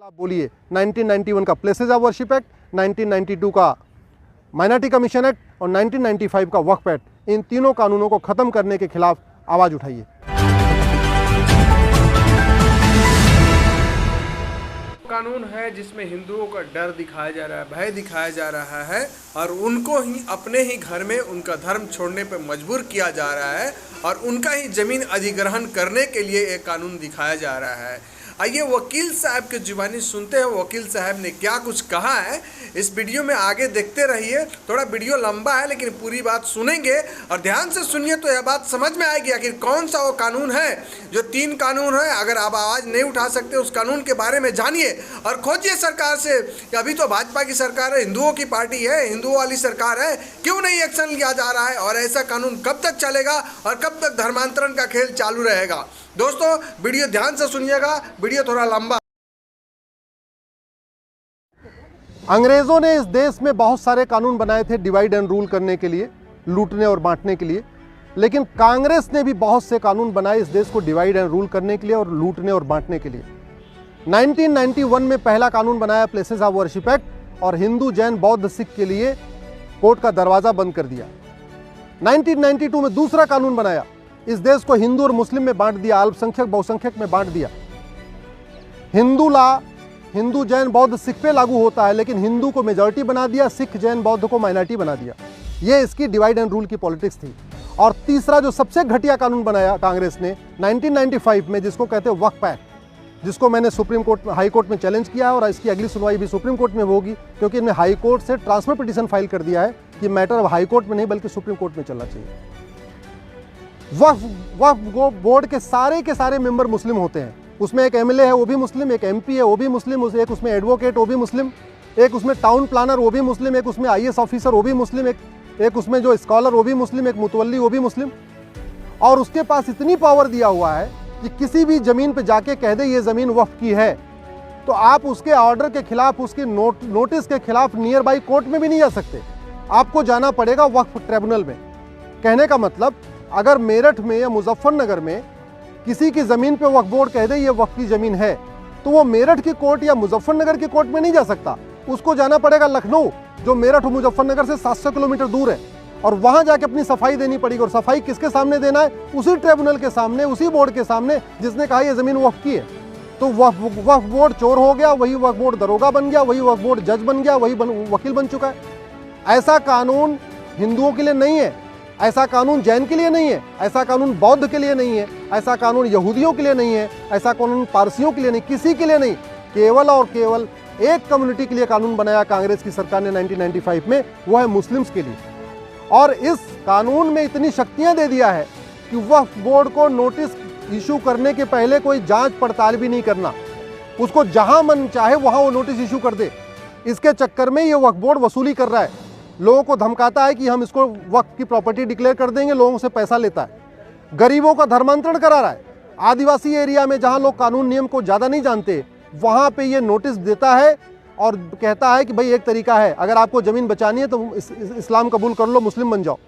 खिलाफ बोलिए। 1991 का प्लेसेस ऑफ वर्शिप एक्ट, 1992 का माइनॉरिटी कमीशन एक्ट और 1995 का वक्फ एक्ट, इन तीनों कानूनों को खत्म करने के खिलाफ आवाज उठाइए। कानून है जिसमें हिंदुओं का डर दिखाया जा रहा है, भय दिखाया जा रहा है और उनको ही अपने ही घर में उनका धर्म छोड़ने पर मजबूर किया जा रहा है और उनका ही जमीन अधिग्रहण करने के लिए एक कानून दिखाया जा रहा है। आइए वकील साहब की जुबानी सुनते हैं वकील साहब ने क्या कुछ कहा है। इस वीडियो में आगे देखते रहिए, थोड़ा वीडियो लंबा है लेकिन पूरी बात सुनेंगे और ध्यान से सुनिए तो यह बात समझ में आएगी आखिर कौन सा वो कानून है जो 3 कानून है। अगर आप आवाज़ नहीं उठा सकते उस कानून के बारे में जानिए और खोजिए सरकार से। अभी तो भाजपा की सरकार है, हिंदुओं की पार्टी है, हिंदुओं वाली सरकार है, क्यों नहीं एक्शन लिया जा रहा है और ऐसा कानून कब तक चलेगा और कब तक धर्मांतरण का खेल चालू रहेगा। दोस्तों वीडियो ध्यान से सुनिएगा, वीडियो थोड़ा लंबा। अंग्रेजों ने इस देश में बहुत सारे कानून बनाए थे डिवाइड एंड रूल करने के लिए, लूटने और बांटने के लिए, लेकिन कांग्रेस ने भी बहुत से कानून बनाए इस देश को डिवाइड एंड रूल करने के लिए और लूटने और बांटने के लिए। 1991 में पहला कानून बनाया प्लेसेस ऑफ वर्शिप एक्ट और हिंदू, जैन, बौद्ध, सिख के लिए कोर्ट का दरवाजा बंद कर दिया। 1992 में दूसरा कानून बनाया, इस देश को हिंदू और मुस्लिम में बांट दिया, अल्पसंख्यक बहुसंख्यक में बांट दिया। हिंदू लॉ हिंदू, जैन, बौद्ध, सिख पे लागू होता है लेकिन हिंदू को मेजॉरिटी बना दिया, सिख, जैन, बौद्ध को माइनॉरिटी बना दिया। ये इसकी डिवाइड एंड रूल की पॉलिटिक्स थी। और तीसरा जो सबसे घटिया कानून बनाया कांग्रेस ने 1995 में, जिसको कहते हैं वक्फ एक्ट, जिसको मैंने सुप्रीम कोर्ट, हाई कोर्ट में चैलेंज किया है और इसकी अगली सुनवाई भी सुप्रीम कोर्ट में होगी क्योंकि इन्हें हाई कोर्ट से ट्रांसफर पिटीशन फाइल कर दिया है कि मैटर अब हाई कोर्ट में नहीं बल्कि सुप्रीम कोर्ट में चलना चाहिए। वक्फ बोर्ड के सारे मेंबर मुस्लिम होते हैं। उसमें एक एमएलए है वो भी मुस्लिम, एक एमपी है वो भी मुस्लिम, एक उसमें एडवोकेट वो भी मुस्लिम, एक उसमें टाउन प्लानर वो भी मुस्लिम, एक उसमें आईएएस ऑफिसर वो भी मुस्लिम, एक उसमें जो स्कॉलर वो भी मुस्लिम, एक मुतवल्ली वो भी मुस्लिम। और उसके पास इतनी पावर दिया हुआ है कि किसी भी जमीन पे जाके कह दे ये जमीन वक्फ की है तो आप उसके ऑर्डर के खिलाफ, उसके नोटिस के खिलाफ नियर बाई कोर्ट में भी नहीं जा सकते, आपको जाना पड़ेगा वक्फ ट्रिब्यूनल में। कहने का मतलब, अगर मेरठ में या मुजफ्फरनगर में किसी की ज़मीन पे वक्फ बोर्ड कह दे ये वक्फ की ज़मीन है तो वो मेरठ की कोर्ट या मुजफ्फरनगर की कोर्ट में नहीं जा सकता, उसको जाना पड़ेगा लखनऊ, जो मेरठ और मुजफ्फरनगर से 700 किलोमीटर दूर है, और वहाँ जाके अपनी सफाई देनी पड़ेगी। और सफाई किसके सामने देना है? उसी ट्रिब्यूनल के सामने, उसी बोर्ड के सामने जिसने कहा ये ज़मीन वक्फ की है। तो वक्फ बोर्ड चोर हो गया, वही वक्फ बोर्ड दरोगा बन गया, वही वक्फ बोर्ड जज बन गया, वही वकील बन चुका है। ऐसा कानून हिंदुओं के लिए नहीं है, ऐसा कानून जैन के लिए नहीं है, ऐसा कानून बौद्ध के लिए नहीं है, ऐसा कानून यहूदियों के लिए नहीं है, ऐसा कानून पारसियों के लिए नहीं, किसी के लिए नहीं। केवल और केवल एक कम्युनिटी के लिए कानून बनाया कांग्रेस की सरकार ने 1995 में, वो है मुस्लिम्स के लिए। और इस कानून में इतनी शक्तियां दे दिया है कि वक्फ बोर्ड को नोटिस इशू करने के पहले कोई जांच पड़ताल भी नहीं करना, उसको जहां मन चाहे वहां वो नोटिस इशू कर दे। इसके चक्कर में ये वक्फ बोर्ड वसूली कर रहा है, लोगों को धमकाता है कि हम इसको वक्फ की प्रॉपर्टी डिक्लेयर कर देंगे, लोगों से पैसा लेता है, गरीबों का धर्मांतरण करा रहा है। आदिवासी एरिया में जहां लोग कानून नियम को ज़्यादा नहीं जानते वहां पे ये नोटिस देता है और कहता है कि भाई एक तरीका है, अगर आपको ज़मीन बचानी है तो इस्लाम कबूल कर लो, मुस्लिम बन जाओ।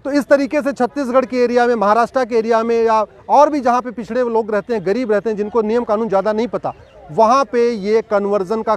तो इस तरीके से छत्तीसगढ़ के एरिया में, महाराष्ट्र के एरिया में या और भी जहाँ पे पिछड़े लोग रहते हैं, गरीब रहते हैं, जिनको नियम कानून ज़्यादा नहीं पता, वहाँ पे ये कन्वर्जन का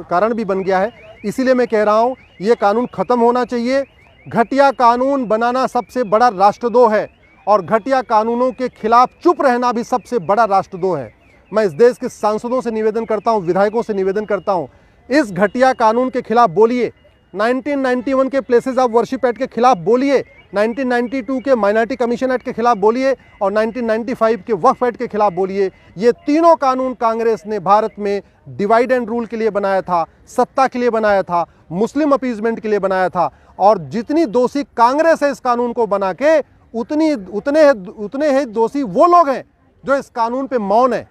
कारण भी बन गया है। इसीलिए मैं कह रहा हूँ ये कानून ख़त्म होना चाहिए। घटिया कानून बनाना सबसे बड़ा राष्ट्रद्रोह है और घटिया कानूनों के खिलाफ चुप रहना भी सबसे बड़ा राष्ट्रद्रोह है। मैं इस देश के सांसदों से निवेदन करता हूँ, विधायकों से निवेदन करता हूँ, इस घटिया कानून के खिलाफ बोलिए। 1991 के प्लेसेस ऑफ वर्शिप एक्ट के खिलाफ बोलिए, 1992 के माइनॉरिटी कमीशन एक्ट के खिलाफ बोलिए और 1995 के वक्फ एक्ट के खिलाफ बोलिए। ये तीनों कानून कांग्रेस ने भारत में डिवाइड एंड रूल के लिए बनाया था, सत्ता के लिए बनाया था, मुस्लिम अपीजमेंट के लिए बनाया था। और जितनी दोषी कांग्रेस है इस कानून को बना के, उतने ही दोषी वो लोग हैं जो इस कानून पे मौन है।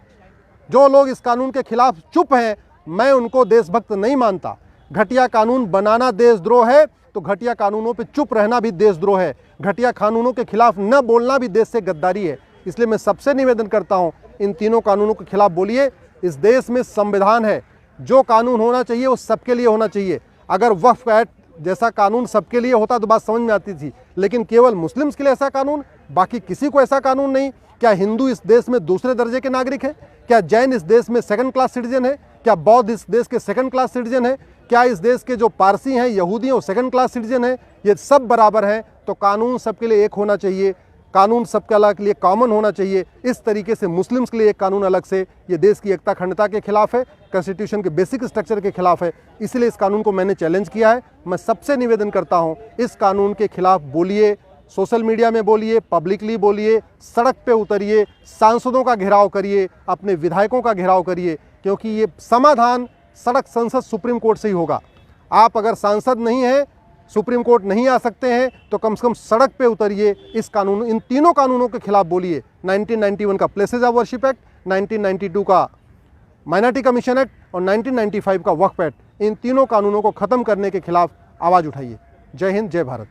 जो लोग इस कानून के खिलाफ चुप हैं, मैं उनको देशभक्त नहीं मानता। घटिया कानून बनाना देशद्रोह है तो घटिया कानूनों पे चुप रहना भी देशद्रोह है। घटिया कानूनों के खिलाफ न बोलना भी देश से गद्दारी है। इसलिए मैं सबसे निवेदन करता हूं, इन तीनों कानूनों के खिलाफ बोलिए। इस देश में संविधान है, जो कानून होना चाहिए वो सबके लिए होना चाहिए। अगर वक्फ एक्ट जैसा कानून सबके लिए होता तो बात समझ में आती थी, लेकिन केवल मुस्लिम्स के लिए ऐसा कानून, बाकी किसी को ऐसा कानून नहीं। क्या हिंदू इस देश में दूसरे दर्जे के नागरिक हैं? क्या जैन इस देश में सेकंड क्लास सिटीजन है? क्या बौद्ध इस देश के सेकंड क्लास सिटीजन है? क्या इस देश के जो पारसी हैं, यहूदी हैं, वो सेकंड क्लास सिटीजन है? ये सब बराबर हैं। तो कानून सबके लिए एक होना चाहिए, कानून सबके लिए कॉमन होना चाहिए। इस तरीके से मुस्लिम्स के लिए एक कानून अलग से, ये देश की एकता अखंडता के खिलाफ है, कॉन्स्टिट्यूशन के बेसिक स्ट्रक्चर के खिलाफ है। इसलिए इस कानून को मैंने चैलेंज किया है। मैं सबसे निवेदन करता हूँ, इस कानून के खिलाफ बोलिए, सोशल मीडिया में बोलिए, पब्लिकली बोलिए, सड़क पे उतरिए, सांसदों का घेराव करिए, अपने विधायकों का घेराव करिए, क्योंकि ये समाधान सड़क, संसद, सुप्रीम कोर्ट से ही होगा। आप अगर सांसद नहीं हैं, सुप्रीम कोर्ट नहीं आ सकते हैं, तो कम से कम सड़क पे उतरिए, इस कानून, इन तीनों कानूनों के खिलाफ बोलिए। 1991 का प्लेसेस ऑफ वर्शिप एक्ट, 1992 का माइनॉरिटी कमीशन एक्ट और 1995 का वक्फ एक्ट, इन तीनों कानूनों को ख़त्म करने के खिलाफ आवाज़ उठाइए। जय हिंद, जय भारत।